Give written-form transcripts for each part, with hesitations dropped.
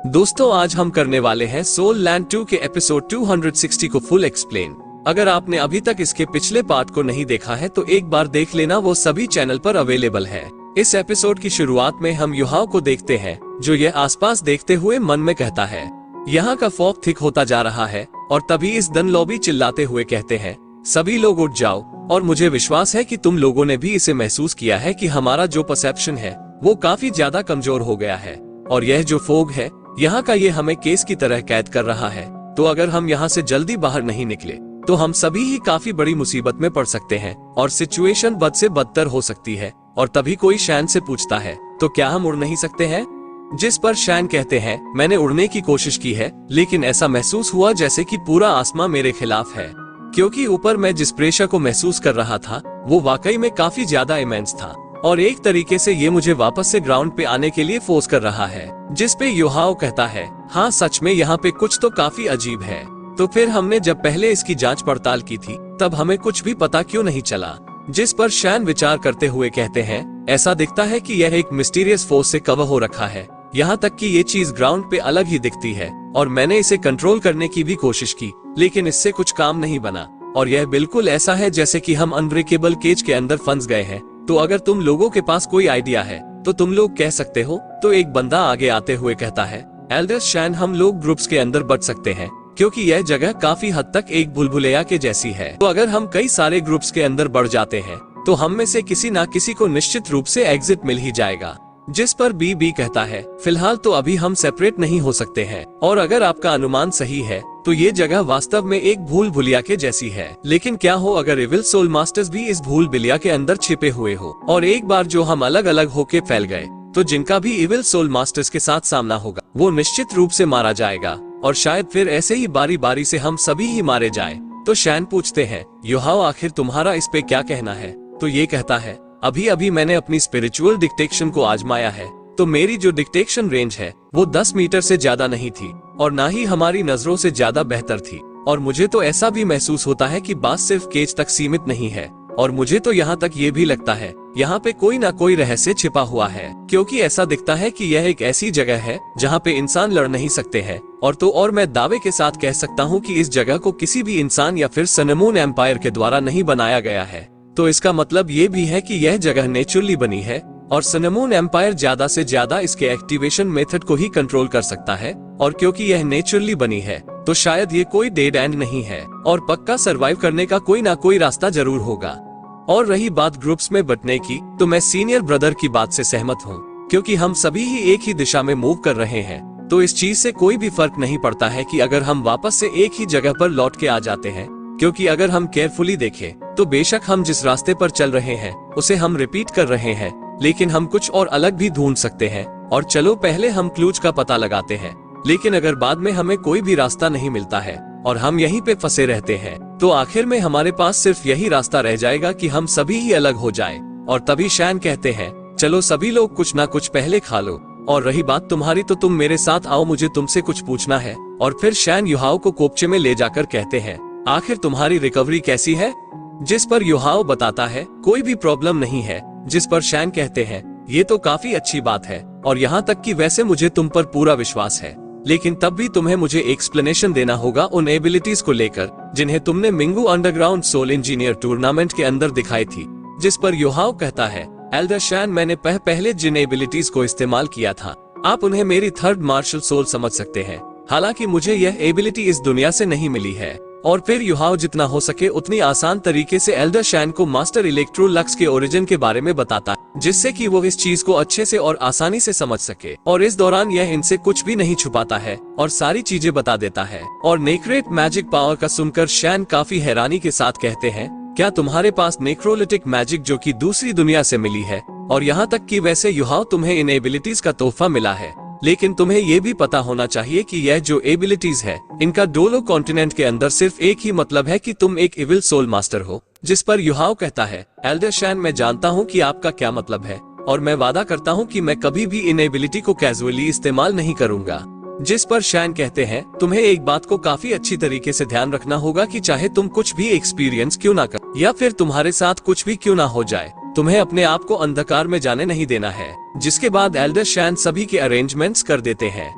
दोस्तों आज हम करने वाले हैं सोल लैंड 2 के एपिसोड 260 को फुल एक्सप्लेन। अगर आपने अभी तक इसके पिछले पार्ट को नहीं देखा है तो एक बार देख लेना, वो सभी चैनल पर अवेलेबल है। इस एपिसोड की शुरुआत में हम युहाओ को देखते हैं जो यह आसपास देखते हुए मन में कहता है यहाँ का फॉग थिक होता जा रहा है। और तभी इस डनलॉबी चिल्लाते हुए कहते हैं सभी लोग उठ जाओ। और मुझे विश्वास है कि तुम लोगों ने भी इसे महसूस किया है कि हमारा जो परसेप्शन है वो काफी ज्यादा कमजोर हो गया है और यह जो फोग है यहाँ का ये हमें केस की तरह कैद कर रहा है। तो अगर हम यहाँ से जल्दी बाहर नहीं निकले तो हम सभी ही काफी बड़ी मुसीबत में पड़ सकते हैं और सिचुएशन बद से बदतर हो सकती है। और तभी कोई शैन से पूछता है तो क्या हम उड़ नहीं सकते हैं? जिस पर शैन कहते हैं मैंने उड़ने की कोशिश की है लेकिन ऐसा महसूस हुआ जैसे कि पूरा आसमां मेरे खिलाफ है, क्योंकि ऊपर मैं जिस प्रेशर को महसूस कर रहा था वो वाकई में काफी ज्यादा इमेंस था और एक तरीके से ये मुझे वापस से ग्राउंड पे आने के लिए फोर्स कर रहा है। जिस पे युहाओ कहता है हाँ सच में यहाँ पे कुछ तो काफी अजीब है। तो फिर हमने जब पहले इसकी जांच पड़ताल की थी तब हमें कुछ भी पता क्यों नहीं चला? जिस पर शैन विचार करते हुए कहते हैं ऐसा दिखता है कि यह एक मिस्टीरियस फोर्स से कवर हो रखा है, यहाँ तक कि ये चीज ग्राउंड पे अलग ही दिखती है और मैंने इसे कंट्रोल करने की भी कोशिश की लेकिन इससे कुछ काम नहीं बना। और यह बिल्कुल ऐसा है जैसे कि हम अनब्रेकेबल केज के अंदर फंस गए हैं। तो अगर तुम लोगों के पास कोई आइडिया है तो तुम लोग कह सकते हो। तो एक बंदा आगे आते हुए कहता है एल्डर शैन हम लोग ग्रुप्स के अंदर बच सकते हैं क्योंकि यह जगह काफी हद तक एक भूलभुलैया के जैसी है। तो अगर हम कई सारे ग्रुप्स के अंदर बढ़ जाते हैं तो हम में से किसी ना किसी को निश्चित रूप से एग्जिट मिल ही जाएगा। जिस पर बी कहता है फिलहाल तो अभी हम सेपरेट नहीं हो सकते हैं और अगर आपका अनुमान सही है तो ये जगह वास्तव में एक भूल भुलिया के जैसी है। लेकिन क्या हो अगर इविल सोल मास्टर्स भी इस भूल भुलिया के अंदर छिपे हुए हो और एक बार जो हम अलग अलग होके फैल गए तो जिनका भी इविल सोल मास्टर्स के साथ सामना होगा वो निश्चित रूप से मारा जाएगा और शायद फिर ऐसे ही बारी बारी से हम सभी ही मारे जाए। तो शैन पूछते हैं युहाओ आखिर तुम्हारा इस पे क्या कहना है? तो ये कहता है अभी अभी मैंने अपनी स्पिरिचुअल डिटेक्शन को आजमाया है तो मेरी जो डिटेक्शन रेंज है वो 10 मीटर से ज्यादा नहीं थी और ना ही हमारी नजरों से ज्यादा बेहतर थी। और मुझे तो ऐसा भी महसूस होता है कि बात सिर्फ केज तक सीमित नहीं है और मुझे तो यहाँ तक ये भी लगता है यहाँ पे कोई ना कोई रहस्य छिपा हुआ है, क्योंकि ऐसा दिखता है कि यह एक ऐसी जगह है जहाँ पे इंसान लड़ नहीं सकते हैं। और मैं दावे के साथ कह सकता हूँ कि इस जगह को किसी भी इंसान या फिर सनमून एम्पायर के द्वारा नहीं बनाया गया है। तो इसका मतलब ये भी है कि यह जगह नेचुरली बनी है और सनमून एम्पायर ज्यादा से ज्यादा इसके एक्टिवेशन मेथड को ही कंट्रोल कर सकता है। और क्योंकि यह नेचुरली बनी है तो शायद ये कोई डेड एंड नहीं है और पक्का सरवाइव करने का कोई ना कोई रास्ता जरूर होगा। और रही बात ग्रुप्स में बंटने की तो मैं सीनियर ब्रदर की बात से सहमत हूँ, क्योंकि हम सभी ही एक ही दिशा में मूव कर रहे हैं तो इस चीज से कोई भी फर्क नहीं पड़ता है कि अगर हम वापस से एक ही जगह पर लौट के आ जाते हैं। क्योंकि अगर हम केयरफुली देखें तो बेशक हम जिस रास्ते पर चल रहे हैं उसे हम रिपीट कर रहे हैं लेकिन हम कुछ और अलग भी ढूंढ सकते हैं। और चलो पहले हम क्लूज का पता लगाते हैं, लेकिन अगर बाद में हमें कोई भी रास्ता नहीं मिलता है और हम यहीं पे फंसे रहते हैं तो आखिर में हमारे पास सिर्फ यही रास्ता रह जाएगा कि हम सभी ही अलग हो जाए। और तभी शैन कहते हैं चलो सभी लोग कुछ ना कुछ पहले खा लो, और रही बात तुम्हारी तो तुम मेरे साथ आओ, मुझे तुमसे कुछ पूछना है। और फिर शैन युहाओ को कोपचे में ले जाकर कहते हैं आखिर तुम्हारी रिकवरी कैसी है? जिस पर युहाओ बताता है कोई भी प्रॉब्लम नहीं है। जिस पर शैन कहते हैं ये तो काफी अच्छी बात है और यहाँ तक कि वैसे मुझे तुम पर पूरा विश्वास है, लेकिन तब भी तुम्हें मुझे एक्सप्लेनेशन देना होगा उन एबिलिटीज को लेकर जिन्हें तुमने मिंगू अंडरग्राउंड सोल इंजीनियर टूर्नामेंट के अंदर दिखाई थी। जिस पर युहाओ कहता है एल्डर शैन मैंने पहले जिन एबिलिटीज को इस्तेमाल किया था आप उन्हें मेरी थर्ड मार्शल सोल समझ सकते हैं, हालांकि मुझे यह एबिलिटी इस दुनिया से नहीं मिली है। और फिर युहाओ जितना हो सके उतनी आसान तरीके से एल्डर शैन को मास्टर इलेक्ट्रो लक्स के ओरिजिन के बारे में बताता है, जिससे कि वो इस चीज को अच्छे से और आसानी से समझ सके। और इस दौरान यह इनसे कुछ भी नहीं छुपाता है और सारी चीजें बता देता है। और नेक्रेट मैजिक पावर का सुनकर शैन काफी हैरानी के साथ कहते हैं क्या तुम्हारे पास नेक्रोलिटिक मैजिक जो कि दूसरी दुनिया से मिली है? और यहाँ तक कि वैसे युहाओ तुम्हें इन एबिलिटीज का तोहफा मिला है, लेकिन तुम्हें ये भी पता होना चाहिए कि यह जो एबिलिटीज है इनका डोलो कॉन्टिनेंट के अंदर सिर्फ एक ही मतलब है कि तुम एक इविल सोल मास्टर हो। जिस पर युहाओ कहता है एल्डर शैन मैं जानता हूँ कि आपका क्या मतलब है और मैं वादा करता हूँ कि मैं कभी भी इन एबिलिटी को कैजुअली इस्तेमाल नहीं करूंगा। जिस पर शैन कहते हैं तुम्हें एक बात को काफी अच्छी तरीके से ध्यान रखना होगा कि चाहे तुम कुछ भी एक्सपीरियंस क्यों ना कर या फिर तुम्हारे साथ कुछ भी क्यों ना हो जाए, तुम्हें अपने आप को अंधकार में जाने नहीं देना है। जिसके बाद एल्डर शैन सभी के अरेंजमेंट्स कर देते हैं।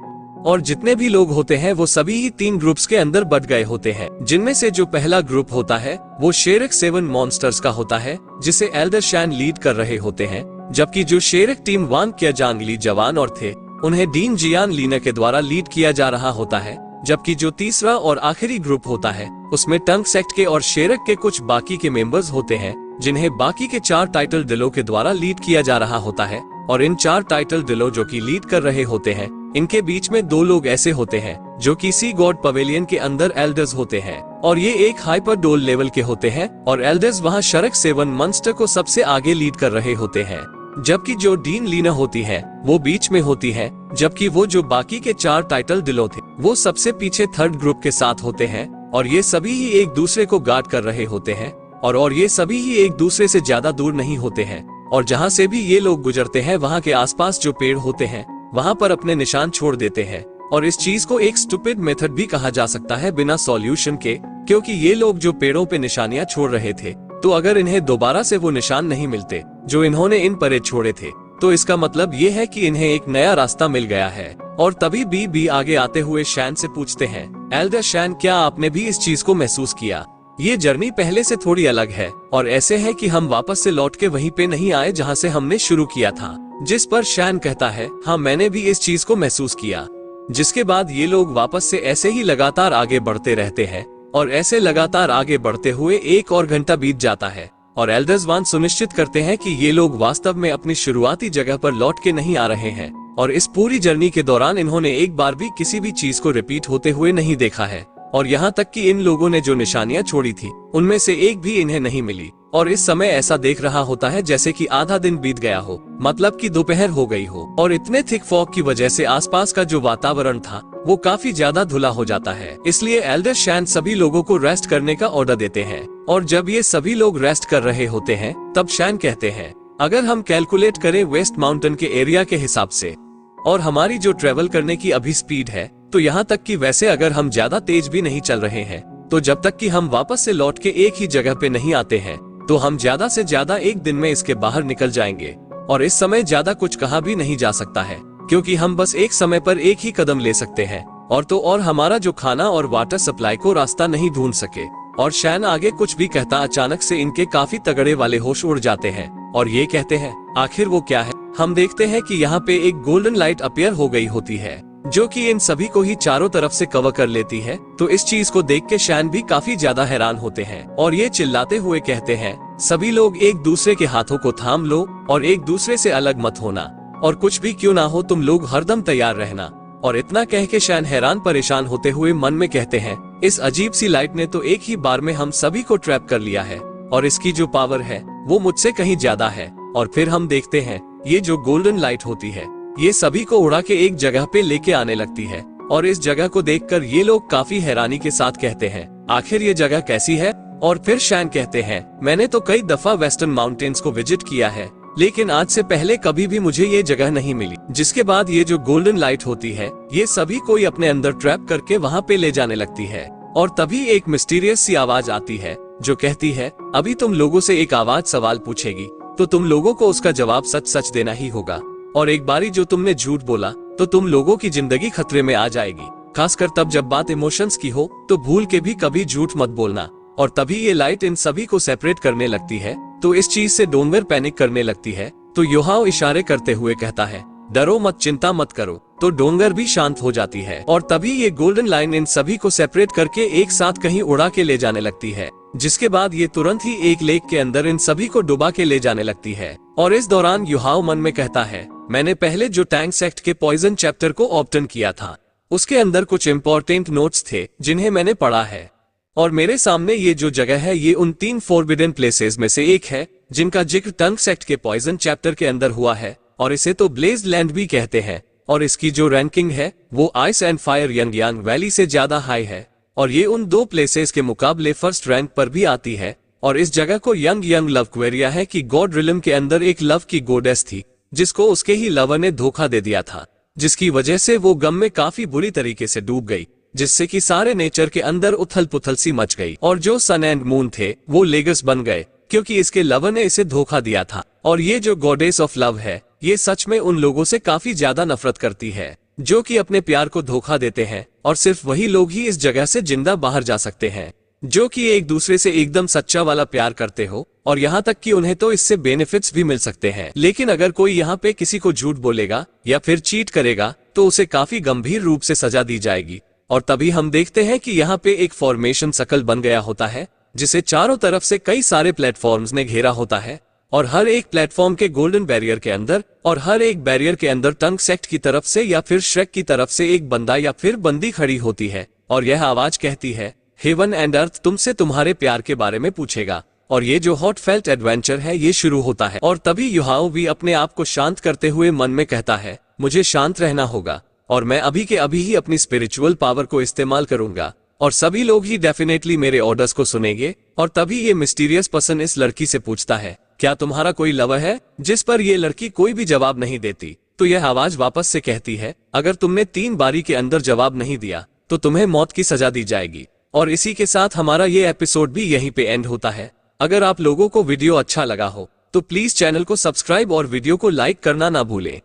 और जितने भी लोग होते हैं वो सभी ही 3 ग्रुप्स के अंदर बट गए होते हैं, जिनमें से जो पहला ग्रुप होता है वो शेरक 7 मॉन्स्टर्स का होता है, जिसे एल्डर शैन लीड कर रहे होते हैं। जबकि जो शेरक टीम वांग क्या जांगली जवान और थे, उन्हें डीन जियान लीना के द्वारा लीड किया जा रहा होता है। जबकि जो तीसरा और आखिरी ग्रुप होता है उसमें टंग सेक्ट के और शेरक के कुछ बाकी के मेंबर्स होते हैं, जिन्हें बाकी के 4 टाइटल दिलों के द्वारा लीड किया जा रहा होता है। और इन 4 टाइटल दिलों जो कि लीड कर रहे होते हैं, इनके बीच में 2 लोग ऐसे होते हैं जो कि सी गॉड पवेलियन के अंदर एल्डर्स होते हैं, और ये एक हाइपर डोल लेवल के होते हैं, और एल्डर्स वहाँ शेरक 7 मॉन्स्टर को सबसे आगे लीड कर रहे होते हैं। जबकि जो डीन लीना होती है वो बीच में होती है, जबकि वो जो बाकी के 4 टाइटल दिलों थे वो सबसे पीछे थर्ड ग्रुप के साथ होते हैं। और ये सभी ही एक दूसरे को गार्ड कर रहे होते हैं, और ये सभी ही एक दूसरे से ज्यादा दूर नहीं होते हैं। और जहाँ से भी ये लोग गुजरते हैं वहाँ के आसपास जो पेड़ होते हैं वहाँ पर अपने निशान छोड़ देते हैं। और इस चीज को एक स्टूपिड मेथड भी कहा जा सकता है बिना सॉल्यूशन के, क्योंकि ये लोग जो पेड़ों पे निशानियां छोड़ रहे थे, तो अगर इन्हें दोबारा से वो निशान नहीं मिलते जो इन्होंने इन पर छोड़े थे, तो इसका मतलब ये है कि इन्हें एक नया रास्ता मिल गया है। और तभी बी आगे आते हुए शैन से पूछते हैं, एल्डर शैन, क्या आपने भी इस चीज को महसूस किया? ये जर्नी पहले से थोड़ी अलग है, और ऐसे है कि हम वापस से लौट के वहीं पे नहीं आए जहाँ से हमने शुरू किया था। जिस पर शैन कहता है, हाँ मैंने भी इस चीज को महसूस किया। जिसके बाद ये लोग वापस से ऐसे ही लगातार आगे बढ़ते रहते हैं, और ऐसे लगातार आगे बढ़ते हुए 1 और घंटा बीत जाता है, और एल्डर्स वान सुनिश्चित करते हैं कि ये लोग वास्तव में अपनी शुरुआती जगह पर लौट के नहीं आ रहे हैं। और इस पूरी जर्नी के दौरान इन्होंने एक बार भी किसी भी चीज को रिपीट होते हुए नहीं देखा है, और यहाँ तक कि इन लोगों ने जो निशानियां छोड़ी थी उनमें से एक भी इन्हें नहीं मिली। और इस समय ऐसा देख रहा होता है जैसे कि आधा दिन बीत गया हो, मतलब कि दोपहर हो गई हो। और इतने थिक फॉग की वजह से आसपास का जो वातावरण था वो काफी ज्यादा धुला हो जाता है। इसलिए एल्डर शैन सभी लोगों को रेस्ट करने का ऑर्डर देते हैं। और जब ये सभी लोग रेस्ट कर रहे होते हैं तब शैन कहते हैं, अगर हम कैलकुलेट करें वेस्ट माउंटेन के एरिया के हिसाब से और हमारी जो ट्रेवल करने की अभी स्पीड है, तो यहाँ तक कि वैसे अगर हम ज्यादा तेज भी नहीं चल रहे हैं, तो जब तक कि हम वापस से लौट के एक ही जगह पे नहीं आते हैं, तो हम ज्यादा से ज्यादा 1 दिन में इसके बाहर निकल जाएंगे। और इस समय ज्यादा कुछ कहा भी नहीं जा सकता है, क्योंकि हम बस एक समय पर एक ही कदम ले सकते हैं, और हमारा जो खाना और वाटर सप्लाई को रास्ता नहीं ढूंढ सके। और शैन आगे कुछ भी कहता, अचानक से इनके काफी तगड़े वाले होश उड़ जाते हैं, और ये कहते हैं, आखिर वो क्या है? हम देखते हैं कि यहाँ पे एक गोल्डन लाइट अपीयर हो गई होती है, जो कि इन सभी को ही चारों तरफ से कवर कर लेती है। तो इस चीज को देख के शैन भी काफी ज्यादा हैरान होते हैं, और ये चिल्लाते हुए कहते हैं, सभी लोग एक दूसरे के हाथों को थाम लो और एक दूसरे से अलग मत होना, और कुछ भी क्यों ना हो तुम लोग हरदम तैयार रहना। और इतना कह के शैन हैरान परेशान होते हुए मन में कहते हैं, इस अजीब सी लाइट ने तो एक ही बार में हम सभी को ट्रैप कर लिया है, और इसकी जो पावर है वो मुझसे कहीं ज्यादा है। और फिर हम देखते हैं ये जो गोल्डन लाइट होती है ये सभी को उड़ा के एक जगह पे लेके आने लगती है। और इस जगह को देखकर ये लोग काफी हैरानी के साथ कहते हैं, आखिर ये जगह कैसी है? और फिर शैन कहते हैं, मैंने तो कई दफा वेस्टर्न माउंटेन्स को विजिट किया है, लेकिन आज से पहले कभी भी मुझे ये जगह नहीं मिली। जिसके बाद ये जो गोल्डन लाइट होती है ये सभी कोई अपने अंदर ट्रैप करके वहाँ पे ले जाने लगती है। और तभी एक मिस्टीरियस सी आवाज आती है जो कहती है, अभी तुम लोगों से एक आवाज सवाल पूछेगी, तो तुम लोगों को उसका जवाब सच सच देना ही होगा। और एक बारी जो तुमने झूठ बोला तो तुम लोगों की जिंदगी खतरे में आ जाएगी, खासकर तब जब बात इमोशंस की हो, तो भूल के भी कभी झूठ मत बोलना। और तभी ये लाइट इन सभी को सेपरेट करने लगती है, तो इस चीज से डोंगर पैनिक करने लगती है। तो योहाओ इशारे करते हुए कहता है, डरो मत, चिंता मत करो, तो डोंगर भी शांत हो जाती है। और तभी ये गोल्डन लाइन इन सभी को सेपरेट करके एक साथ कहीं उड़ा के ले जाने लगती है, जिसके बाद ये तुरंत ही एक लेक के अंदर इन सभी को डुबा के ले जाने लगती है। और इस दौरान युहाओ मन में कहता है, मैंने पहले जो टैंग सेक्ट के पॉइजन चैप्टर को ओपन किया था उसके अंदर कुछ इम्पोर्टेंट नोट्स थे जिन्हें मैंने पढ़ा है, और मेरे सामने ये जो जगह है ये उन 3 फॉरबिडन प्लेसेस में से एक है जिनका जिक्र टंग सेक्ट के पॉइजन चैप्टर के अंदर हुआ है, और इसे तो ब्लेज्ड लैंड भी कहते हैं। और इसकी जो रैंकिंग है वो आइस एंड फायर यंगयांग वैली से ज्यादा हाई है, और ये उन 2 प्लेसेस के मुकाबले फर्स्ट रैंक पर भी आती है। और इस जगह को यंग लव क्वेरिया है कि गॉड रिलम के अंदर एक लव की गोडेस थी जिसको उसके ही लवर ने धोखा दे दिया था, जिसकी वजह से वो गम में काफी बुरी तरीके से डूब गई, जिससे कि सारे नेचर के अंदर उथल पुथल सी मच गई। और जो सन एंड मून थे वो लेगस बन गए क्योंकि इसके लवर ने इसे धोखा दिया था। और ये जो गॉडेस ऑफ लव है ये सच में उन लोगों से काफी ज्यादा नफरत करती है जो कि अपने प्यार को धोखा देते हैं और सिर्फ वही लोग ही इस जगह से जिंदा बाहर जा सकते हैं जो कि एक दूसरे से एकदम सच्चा वाला प्यार करते हो, और यहाँ तक कि उन्हें तो इससे बेनिफिट्स भी मिल सकते हैं। लेकिन अगर कोई यहाँ पे किसी को झूठ बोलेगा या फिर चीट करेगा तो उसे काफी गंभीर रूप से सजा दी जाएगी। और तभी हम देखते हैं कि यहाँ पे एक फॉर्मेशन सर्कल बन गया होता है जिसे चारों तरफ से कई सारे प्लेटफॉर्म्स ने घेरा होता है, और हर एक प्लेटफॉर्म के गोल्डन बैरियर के अंदर और हर एक बैरियर के अंदर टंग सेक्ट की तरफ से या फिर श्रेक की तरफ से एक बंदा या फिर बंदी खड़ी होती है, और यह आवाज कहती है हेवन एंड अर्थ तुमसे तुम्हारे प्यार के बारे में पूछेगा। और ये जो हॉट फेल्ट एडवेंचर है ये शुरू होता है। और तभी युहाओ भी अपने आप को शांत करते हुए मन में कहता है मुझे शांत रहना होगा और मैं अभी के अभी ही अपनी स्पिरिचुअल पावर को इस्तेमाल करूंगा, और सभी लोग ही डेफिनेटली मेरे ऑर्डर्स को सुनेंगे। और तभी ये मिस्टीरियस पर्सन इस लड़की से पूछता है क्या तुम्हारा कोई लवर है, जिस पर ये लड़की कोई भी जवाब नहीं देती। तो यह आवाज वापस से कहती है अगर तुमने 3 बारी के अंदर जवाब नहीं दिया तो तुम्हें मौत की सजा दी जाएगी। और इसी के साथ हमारा ये एपिसोड भी यहीं पे एंड होता है। अगर आप लोगों को वीडियो अच्छा लगा हो तो प्लीज चैनल को सब्सक्राइब और वीडियो को लाइक करना ना भूलें।